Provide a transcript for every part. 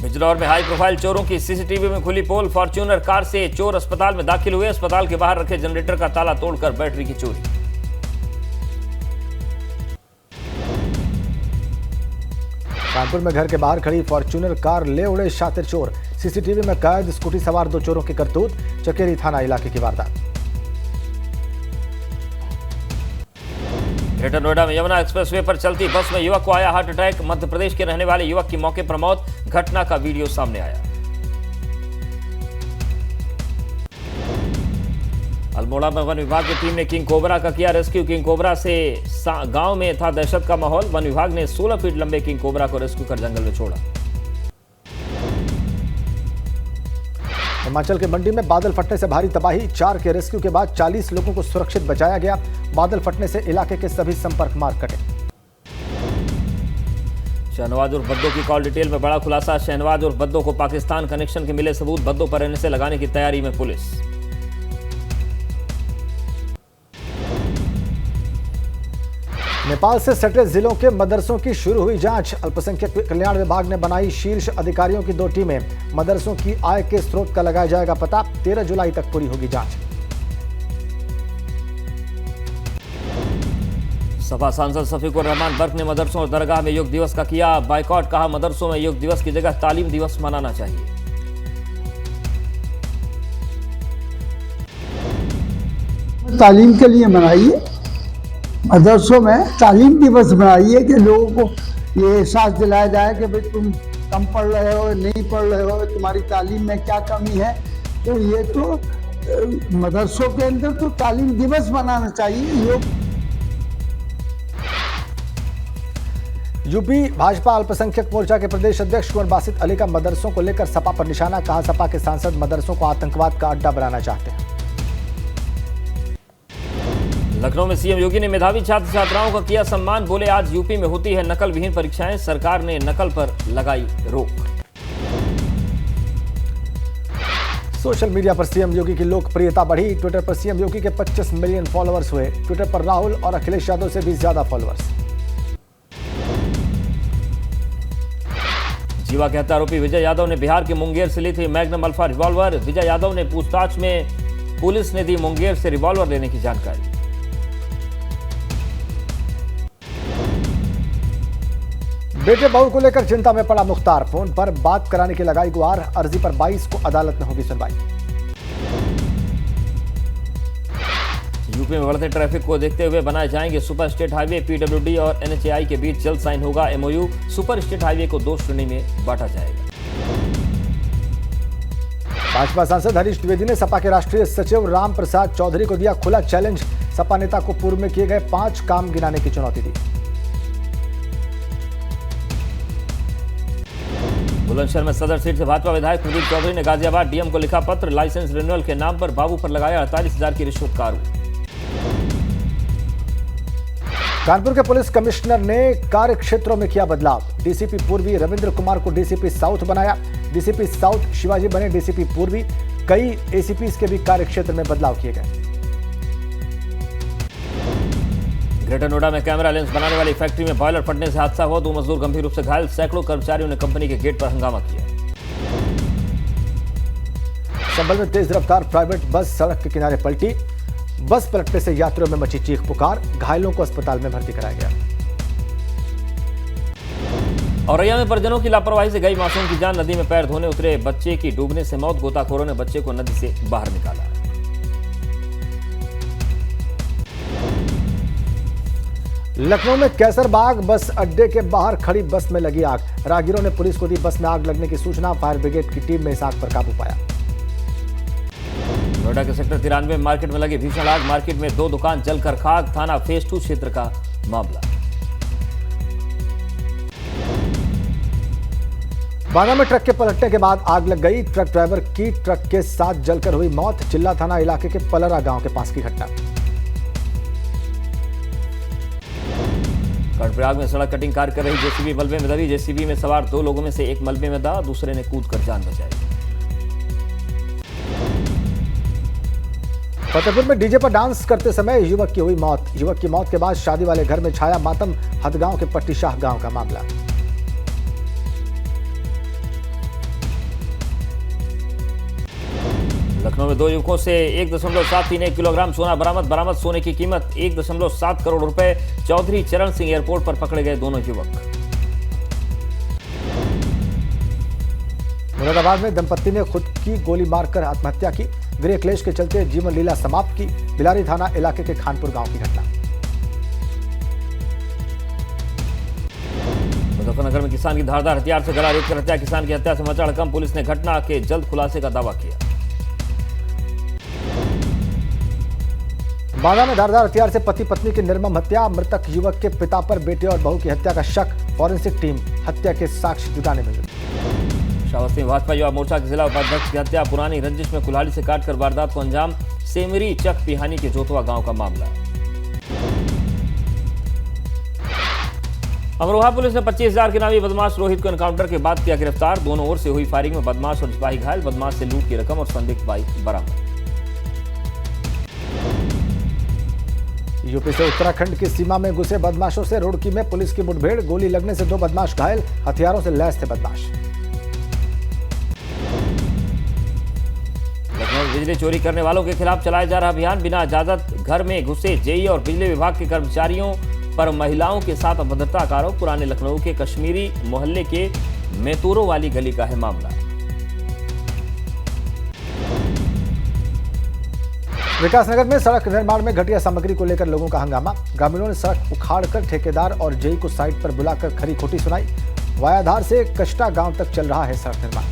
बिजनौर में high profile चोरों की सीसीटीवी में खुली पोल। फॉर्च्यूनर कार से चोर अस्पताल में दाखिल हुए। अस्पताल के बाहर रखे जनरेटर का ताला तोड़कर बैटरी की चोरी। कानपुर में घर के बाहर खड़ी फॉर्च्यूनर कार ले उड़े शातिर चोर। सीसीटीवी में कैद स्कूटी सवार 2 चोरों की करतूत। चकेरी थाना इलाके की वारदात। ग्रेटर नोएडा में यमुना एक्सप्रेसवे पर चलती बस में युवक को आया हार्ट अटैक। मध्य प्रदेश के रहने वाले युवक की मौके पर मौत। घटना का वीडियो सामने आया। अल्मोड़ा में वन विभाग की टीम ने किंग कोबरा का किया रेस्क्यू। किंग कोबरा से गांव में था दहशत का माहौल। वन विभाग ने 16 फीट लंबे किंग कोबरा को रेस्क्यू कर जंगल में छोड़ा। हिमाचल के मंडी में बादल फटने से भारी तबाही। 4 के रेस्क्यू के बाद 40 लोगों को सुरक्षित बचाया गया। बादल फटने से इलाके के सभी संपर्क मार्ग कटे। शहनवाज उर्फ बद्दो की कॉल डिटेल में बड़ा खुलासा। शहनवाज उर्फ बद्दो को पाकिस्तान कनेक्शन के मिले सबूत। बद्दो पर एनएसए लगाने की तैयारी में पुलिस। नेपाल से सटे जिलों के मदरसों की शुरू हुई जांच। अल्पसंख्यक कल्याण विभाग ने बनाई शीर्ष अधिकारियों की 2 टीमें। मदरसों की आय के स्रोत का लगाया जाएगा पता। 13 जुलाई तक पूरी होगी जांच। सपा सांसद शफीकुर रहमान बर्क ने मदरसों और दरगाह में योग दिवस का किया बायकॉट। कहा मदरसों में योग दिवस की जगह तालीम दिवस मनाना चाहिए। तालीम के लिए मनाइए, मदरसों में तालीम दिवस बनाइए कि लोगों को ये एहसास दिलाया जाए कि भाई तुम कम पढ़ रहे हो, नहीं पढ़ रहे हो, तुम्हारी तालीम में क्या कमी है। तो ये तो मदरसों के अंदर तो तालीम दिवस मनाना चाहिए। यूपी भाजपा अल्पसंख्यक मोर्चा के प्रदेश अध्यक्ष कुंवर बासित अली का मदरसों को लेकर सपा पर निशाना। कहा सपा के सांसद मदरसों को आतंकवाद का अड्डा बनाना चाहते हैं। लखनऊ में सीएम योगी ने मेधावी छात्र छात्राओं का किया सम्मान। बोले आज यूपी में होती है नकल विहीन परीक्षाएं। सरकार ने नकल पर लगाई रोक। सोशल मीडिया पर सीएम योगी की लोकप्रियता बढ़ी। ट्विटर पर सीएम योगी के 25 मिलियन फॉलोअर्स हुए। ट्विटर पर राहुल और अखिलेश यादव से भी ज्यादा फॉलोअर्स। जीवा के हत्या आरोपी विजय यादव ने बिहार के मुंगेर से ली थी magnum alpha revolver. Vijay Yadav ने पूछताछ में पुलिस ने दी मुंगेर से रिवॉल्वर लेने की जानकारी। बेटे बहू को लेकर चिंता में पड़ा मुख्तार। फोन पर बात कराने की लगाई गुहार। अर्जी पर 22 को अदालत में होगी सुनवाई। यूपी में बढ़ते ट्रैफिक को देखते हुए बनाए जाएंगे सुपर स्टेट हाईवे। पीडब्ल्यूडी और एनएचएआई के बीच जल्द साइन होगा एमओयू। सुपर स्टेट हाईवे को 2 श्रेणी में बांटा जाएगा। भाजपा सांसद हरीश द्विवेदी ने सपा के राष्ट्रीय सचिव राम प्रसाद चौधरी को दिया खुला चैलेंज। सपा नेता को पूर्व में किए गए 5 काम गिनाने की चुनौती दी। बुलंदशहर में सदर सीट से भाजपा विधायक कुलदीप चौधरी ने गाजियाबाद डीएम को लिखा पत्र। लाइसेंस रिन्यूअल के नाम पर बाबू पर लगाया 48,000 की रिश्वत का आरोप। कानपुर के पुलिस कमिश्नर ने कार्य क्षेत्रों में किया बदलाव। डीसीपी पूर्वी रविंद्र कुमार को डीसीपी साउथ बनाया। डीसीपी साउथ शिवाजी बने डीसीपी पूर्वी। कई एसीपी के भी कार्य क्षेत्र में बदलाव किए गए। ग्रेटर नोएडा में कैमरा लेंस बनाने वाली फैक्ट्री में बॉयलर फटने से हादसा हुआ। 2 मजदूर गंभीर रूप से घायल। सैकड़ों कर्मचारियों ने कंपनी के गेट पर हंगामा किया। संभल में तेज रफ्तार प्राइवेट बस सड़क के किनारे पलटी। बस पलटने से यात्रियों में मची चीख पुकार। घायलों को अस्पताल में भर्ती कराया गया। औरैया में परिजनों की लापरवाही से गई मासूम की जान। नदी में पैर धोने उतरे बच्चे की डूबने से मौत। गोताखोरों ने बच्चे को नदी से बाहर निकाला। लखनऊ में कैसरबाग बस अड्डे के बाहर खड़ी बस में लगी आग। राहगीरों ने पुलिस को दी बस में आग लगने की सूचना। फायर ब्रिगेड की टीम ने इस आग पर काबू पाया। नोएडा के सेक्टर 93 में मार्केट में लगी भीषण आग। मार्केट में 2 दुकान जलकर खाक। थाना फेज 2 क्षेत्र का मामला। बांदा में ट्रक के पलटने के बाद आग लग गई। ट्रक ड्राइवर की ट्रक के साथ जलकर हुई मौत। चिल्ला थाना इलाके के पलरा गांव के पास की घटना। कर्णप्रयाग में सड़क कटिंग कार्य कर रही जेसीबी मलबे में दबी। जेसीबी में सवार 2 लोगों में से एक मलबे में दबा। दूसरे ने कूदकर जान बचाई। फतेहपुर में डीजे पर डांस करते समय युवक की हुई मौत। युवक की मौत के बाद शादी वाले घर में छाया मातम। हदगांव के पट्टी शाह गांव का मामला। लखनऊ में 2 युवकों से 1.731 किलोग्राम सोना बरामद सोने की कीमत 1.7 करोड़ रुपए। चौधरी चरण सिंह एयरपोर्ट पर पकड़े गए दोनों युवक। मुरादाबाद में दंपत्ति ने खुद की गोली मारकर आत्महत्या की। गृह क्लेश के चलते जीवन लीला समाप्त की। बिलारी थाना इलाके के खानपुर गांव की घटना। मुजफ्फरनगर में किसान की धारदार हथियार से गला रेतकर हत्या। किसान की हत्या से मचा हड़कंप। पुलिस ने घटना के जल्द खुलासे का दावा किया। बांदा में धारदार हथियार से पति पत्नी की निर्मम हत्या। मृतक युवक के पिता पर बेटे और बहू की हत्या का शक। फॉरेंसिक टीम हत्या के साक्ष्य जुटाने में जुटी। श्रावस्ती में भाजपा युवा मोर्चा के जिला उपाध्यक्ष की हत्या। पुरानी रंजिश में कुल्हाड़ी से काटकर वारदात को अंजाम। सेमरी चक पिहानी के जोतवा गांव का मामला। अमरोहा पुलिस ने 25,000 के नामी बदमाश रोहित को एनकाउंटर के बाद किया गिरफ्तार। दोनों ओर से हुई फायरिंग में बदमाश और सिपाही घायल। बदमाश से लूट की रकम और संदिग्ध बाइक बरामद। यूपी से उत्तराखंड की सीमा में घुसे बदमाशों से रुड़की में पुलिस की मुठभेड़। गोली लगने से 2 बदमाश घायल। हथियारों से लैस थे बदमाश। लखनऊ में बिजली चोरी करने वालों के खिलाफ चलाया जा रहा अभियान। बिना इजाजत घर में घुसे जेई और बिजली विभाग के कर्मचारियों पर महिलाओं के साथ अभद्रता का आरोप। पुराने लखनऊ के कश्मीरी मोहल्ले के मेतूरो वाली गली का है मामला। विकासनगर में सड़क निर्माण में घटिया सामग्री को लेकर लोगों का हंगामा। ग्रामीणों ने सड़क उखाड़कर ठेकेदार और जेई को साइट पर बुलाकर खरी खोटी सुनाई। वायाधार से कष्टा गांव तक चल रहा है सड़क निर्माण।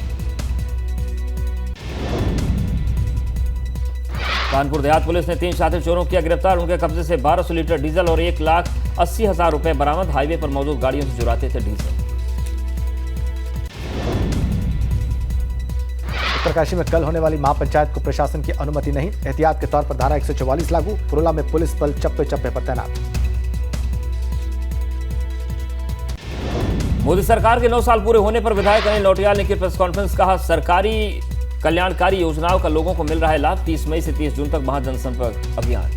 कानपुर देहात पुलिस ने 3 शातिर चोरों किया गिरफ्तार। उनके कब्जे से 1200 लीटर डीजल और 1,80,000 रुपए बरामद। हाईवे पर मौजूद गाड़ियों से चुराते थे डीजल। उत्तरकाशी में कल होने वाली महापंचायत को प्रशासन की अनुमति नहीं। एहतियात के तौर पर धारा 144 लागू। कुरुला में पुलिस बल चप्पे चप्पे पर तैनात। मोदी सरकार के 9 साल पूरे होने पर विधायक अनिल लौटियाल ने की प्रेस कॉन्फ्रेंस। कहा सरकारी कल्याणकारी योजनाओं का लोगों को मिल रहा है लाभ। 30 मई से 30 जून तक महाजनसंपर्क अभियान।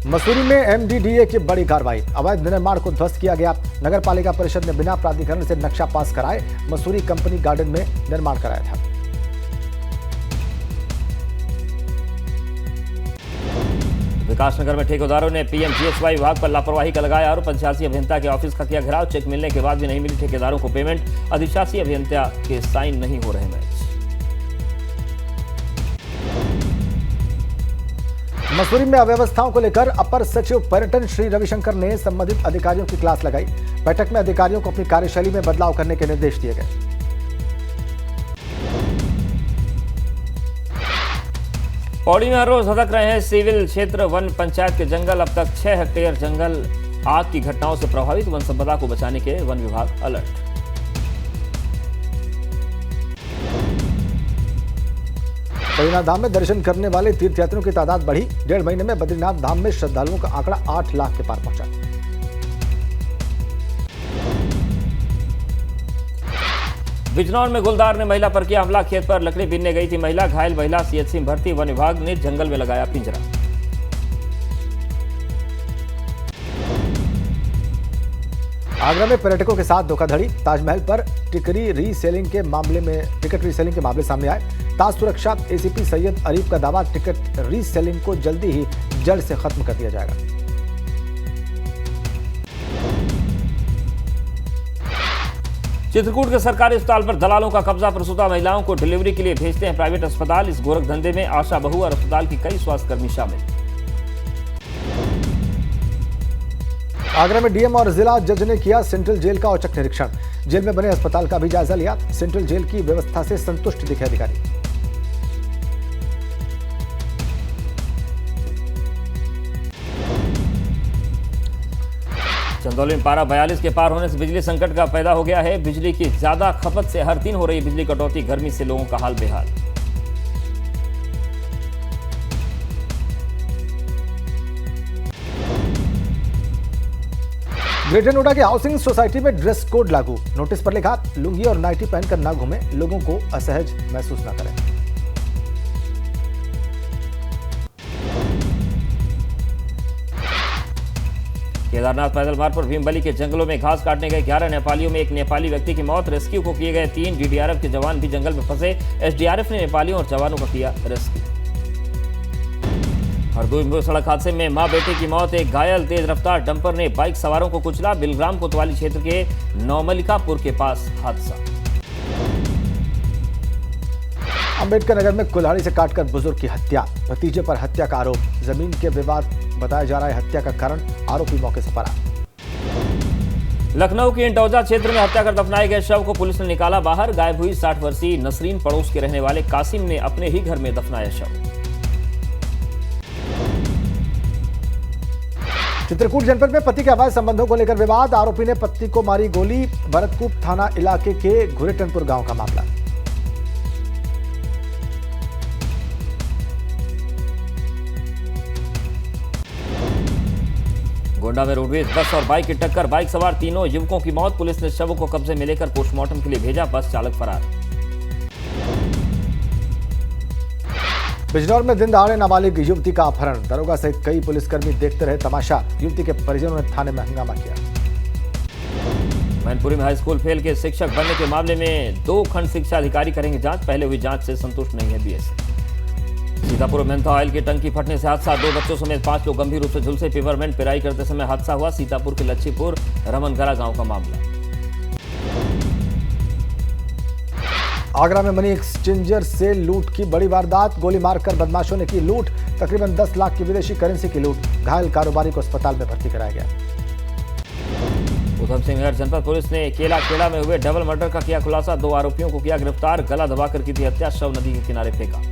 मसूरी में एमडीडीए की बड़ी कार्रवाई। अवैध निर्माण को ध्वस्त किया गया। नगर पालिका परिषद ने बिना प्राधिकरण से नक्शा पास कराए मसूरी कंपनी गार्डन में निर्माण कराया था। विकासनगर में ठेकेदारों ने पीएमजीएसवाई विभाग पर लापरवाही का लगाया आरोप। अधिशासी अभियंता के ऑफिस का किया घेराव। चेक मिलने के बाद भी नहीं मिली ठेकेदारों को पेमेंट। अधिशासी अभियंता के साइन नहीं हो रहे मैच। मसूरी में अव्यवस्थाओं को लेकर अपर सचिव पर्यटन श्री रविशंकर ने संबंधित अधिकारियों की क्लास लगाई। बैठक में अधिकारियों को अपनी कार्यशैली में बदलाव करने के निर्देश दिए गए। पौड़ी में हर रोज धधक रहे हैं सिविल क्षेत्र वन पंचायत के जंगल। अब तक 6 हेक्टेयर जंगल आग की घटनाओं से प्रभावित। वन संपदा को बचाने के वन विभाग अलर्ट। बद्रीनाथ धाम में दर्शन करने वाले तीर्थयात्रियों की तादाद बढ़ी। 1.5 महीने में बद्रीनाथ धाम में श्रद्धालुओं का आंकड़ा 8 लाख के पार पहुंचा। बिजनौर में गुलदार ने महिला पर किया हमला। खेत पर लकड़ी बीनने गई थी महिला। घायल महिला सीएचसी में भर्ती। वन विभाग ने जंगल में लगाया पिंजरा। आगरा में पर्यटकों के साथ धोखाधड़ी। ताजमहल पर टिकट रीसेलिंग के मामले सामने आए। ताज सुरक्षा एसीपी सैयद अरीफ का दावा, टिकट रीसेलिंग को जल्दी ही जड़ से खत्म कर दिया जाएगा। चित्रकूट के सरकारी अस्पताल पर दलालों का कब्जा। प्रसूता महिलाओं को डिलीवरी के लिए भेजते हैं प्राइवेट अस्पताल। इस गोरख धंधे में आशा बहू और अस्पताल की कई स्वास्थ्यकर्मी शामिल। आगरा में डीएम और जिला जज ने किया सेंट्रल जेल का औचक निरीक्षण। जेल में बने अस्पताल का भी जायजा लिया। सेंट्रल जेल की व्यवस्था से संतुष्ट दिखे अधिकारी। चंदौली में पारा 42 के पार होने से बिजली संकट का पैदा हो गया है। बिजली की ज्यादा खपत से हर दिन हो रही बिजली कटौती। गर्मी से लोगों का हाल बेहाल। ग्रेटर नोएडा के हाउसिंग सोसाइटी में ड्रेस कोड लागू। नोटिस पर लिखा, लुंगी और नाइटी पहनकर न घूमें, लोगों को असहज महसूस न करें। केदारनाथ पैदल मार्ग पर भीमबली के जंगलों में घास काटने गए 11 नेपालियों में एक नेपाली व्यक्ति की मौत। रेस्क्यू को किए गए 3 डीडीआरएफ के जवान भी जंगल में फंसे। एसडीआरएफ ने नेपालियों और जवानों का किया रेस्क्यू। हरदोई में सड़क हादसे में मां बेटे की मौत, एक घायल। तेज रफ्तार डंपर ने बाइक सवारों को कुचला। बिलग्राम कोतवाली क्षेत्र के नौमलिकापुर के पास हादसा। अंबेडकर नगर में कुल्हाड़ी से काटकर बुजुर्ग की हत्या, भतीजे पर हत्या का आरोप। जमीन के विवाद बताया जा रहा है हत्या का कारण, आरोपी मौके से फरार। लखनऊ के इंटौजा क्षेत्र में हत्या कर दफनाए गए शव को पुलिस ने निकाला बाहर। गायब हुई 60 वर्षीय नसरीन पड़ोस के रहने वाले कासिम ने अपने ही घर में दफनाया शव। चित्रकूट जनपद में पति के अवैध संबंधों को लेकर विवाद, आरोपी ने पत्नी को मारी गोली। भरतकूप थाना इलाके के घुरेटनपुर गांव का मामला। गोंडा में रोडवेज बस और बाइक की टक्कर, बाइक सवार तीनों युवकों की मौत। पुलिस ने शवों को कब्जे में लेकर पोस्टमार्टम के लिए भेजा, बस चालक फरार। बिजनौर में दिन दहाड़े नाबालिग युवती का अपहरण, दरोगा सहित कई पुलिसकर्मी देखते रहे तमाशा। युवती के परिजनों ने थाने में हंगामा किया। मैनपुरी में हाई स्कूल फेल के शिक्षक बनने के मामले में 2 खंड शिक्षा अधिकारी करेंगे जांच। पहले हुई जांच से संतुष्ट नहीं है बीएसए। सीतापुर में मेंथा ऑयल की टंकी फटने से हादसा, 2 बच्चों समेत 5 लोग गंभीर रूप से झुलसे। पेवरमेंट पेराई करते समय हादसा हुआ। सीतापुर के लच्छीपुर रमनगरा गांव का मामला। आगरा में मनी एक्सचेंजर से लूट की बड़ी वारदात, गोली मारकर बदमाशों ने की लूट। तकरीबन 10 लाख की विदेशी करेंसी की लूट, घायल कारोबारी को अस्पताल में भर्ती कराया गया। उधम सिंह नगर जनपद पुलिस ने केला में हुए डबल मर्डर का किया खुलासा। 2 आरोपियों को किया गिरफ्तार, गला दबाकर की थी हत्या, शव नदी के किनारे फेंका।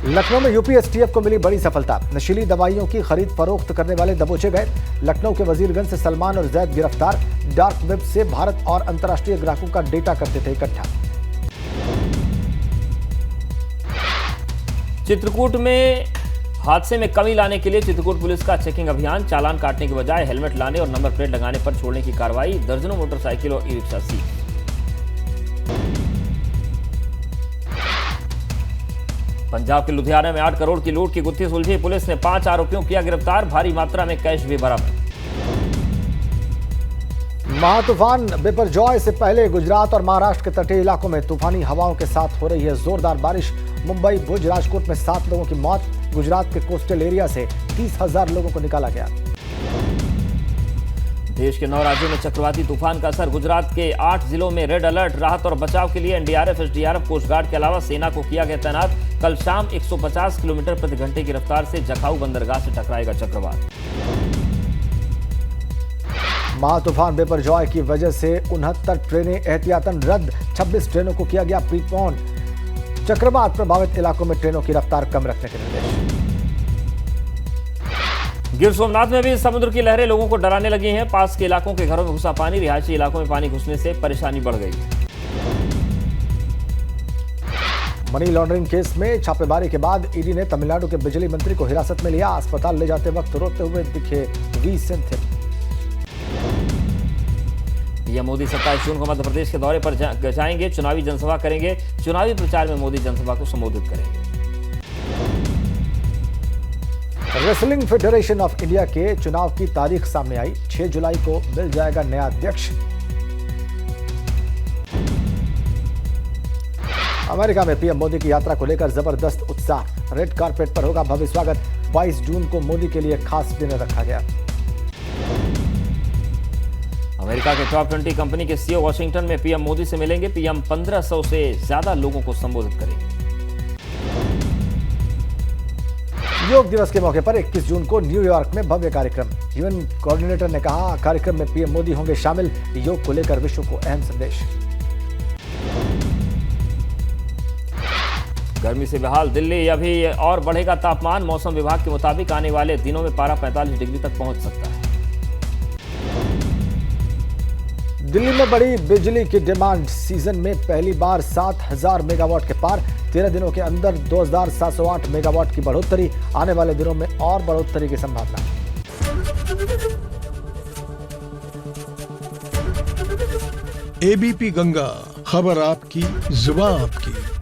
लखनऊ में यूपी एसटीएफ को मिली बड़ी सफलता, नशीली दवाइयों की खरीद फरोख्त करने वाले दबोचे गए। लखनऊ के वजीरगंज से सलमान और जैद गिरफ्तार, डार्क वेब से भारत और अंतर्राष्ट्रीय ग्राहकों का डेटा करते थे इकट्ठा। चित्रकूट में हादसे में कमी लाने के लिए चित्रकूट पुलिस का चेकिंग अभियान, चालान काटने के बजाय हेलमेट लाने और नंबर प्लेट लगाने पर छोड़ने की कार्रवाई। दर्जनों मोटरसाइकिल और ई रिक्शा सीज। पंजाब के लुधियाना में 8 करोड़ की लूट की गुत्थी सुलझी, पुलिस ने 5 आरोपियों किया गिरफ्तार, भारी मात्रा में कैश भी बरामद। महातूफान बिपरजॉय से पहले गुजरात और महाराष्ट्र के तटीय इलाकों में तूफानी हवाओं के साथ हो रही है जोरदार बारिश। मुंबई, भुज, राजकोट में 7 लोगों की मौत। गुजरात के कोस्टल एरिया से 30,000 लोगों को निकाला गया। देश के 9 राज्यों में चक्रवाती तूफान का असर, गुजरात के 8 जिलों में रेड अलर्ट। राहत और बचाव के लिए एनडीआरएफ, एसडीआरएफ, कोस्ट गार्ड के अलावा सेना को किया गया तैनात। कल शाम 150 किलोमीटर प्रति घंटे की रफ्तार से जखाऊ बंदरगाह से टकराएगा चक्रवात। महातूफान बिपरजॉय की वजह से 69 ट्रेनें एहतियातन रद्द, 26 ट्रेनों को किया गया प्रीपोन। चक्रवात प्रभावित इलाकों में ट्रेनों की रफ्तार कम रखने के निर्देश। गिर सोमनाथ में भी समुद्र की लहरें लोगों को डराने लगी हैं। पास के इलाकों के घरों में घुसा पानी, रिहायशी इलाकों में पानी घुसने से परेशानी बढ़ गई है। मनी लॉन्ड्रिंग केस में छापेमारी के बाद ईडी ने तमिलनाडु के बिजली मंत्री को हिरासत में लिया। अस्पताल ले जाते वक्त रोते हुए दिखे वी सिंथिल। पीएम मोदी 27 जून को मध्य प्रदेश के दौरे पर जाएंगे, चुनावी जनसभा करेंगे। चुनावी प्रचार में मोदी जनसभा को संबोधित करेंगे। रेसलिंग फेडरेशन ऑफ इंडिया के चुनाव की तारीख सामने आई, 6 जुलाई को मिल जाएगा नया अध्यक्ष। अमेरिका में पीएम मोदी की यात्रा को लेकर जबरदस्त उत्साह, रेड कारपेट पर होगा भव्य स्वागत। 22 जून को मोदी के लिए खास डिनर रखा गया। अमेरिका के टॉप 20 कंपनी के सीईओ वाशिंगटन में पीएम मोदी से मिलेंगे। पीएम 1500 से ज्यादा लोगों को संबोधित करेंगे। योग दिवस के मौके पर 21 जून को न्यूयॉर्क में भव्य कार्यक्रम। यूएन कोऑर्डिनेटर ने कहा, कार्यक्रम में पीएम मोदी होंगे शामिल। योग को लेकर विश्व को अहम संदेश। गर्मी से बेहाल दिल्ली, अभी और बढ़ेगा तापमान। मौसम विभाग के मुताबिक आने वाले दिनों में पारा 45 डिग्री तक पहुंच सकता है। दिल्ली में बड़ी बिजली की डिमांड, सीजन में पहली बार 7,000 मेगावाट के पार। 13 दिनों के अंदर 2,708 मेगावाट की बढ़ोतरी। आने वाले दिनों में और बढ़ोतरी की संभावना। एबीपी गंगा, खबर आपकी, जुबान आपकी।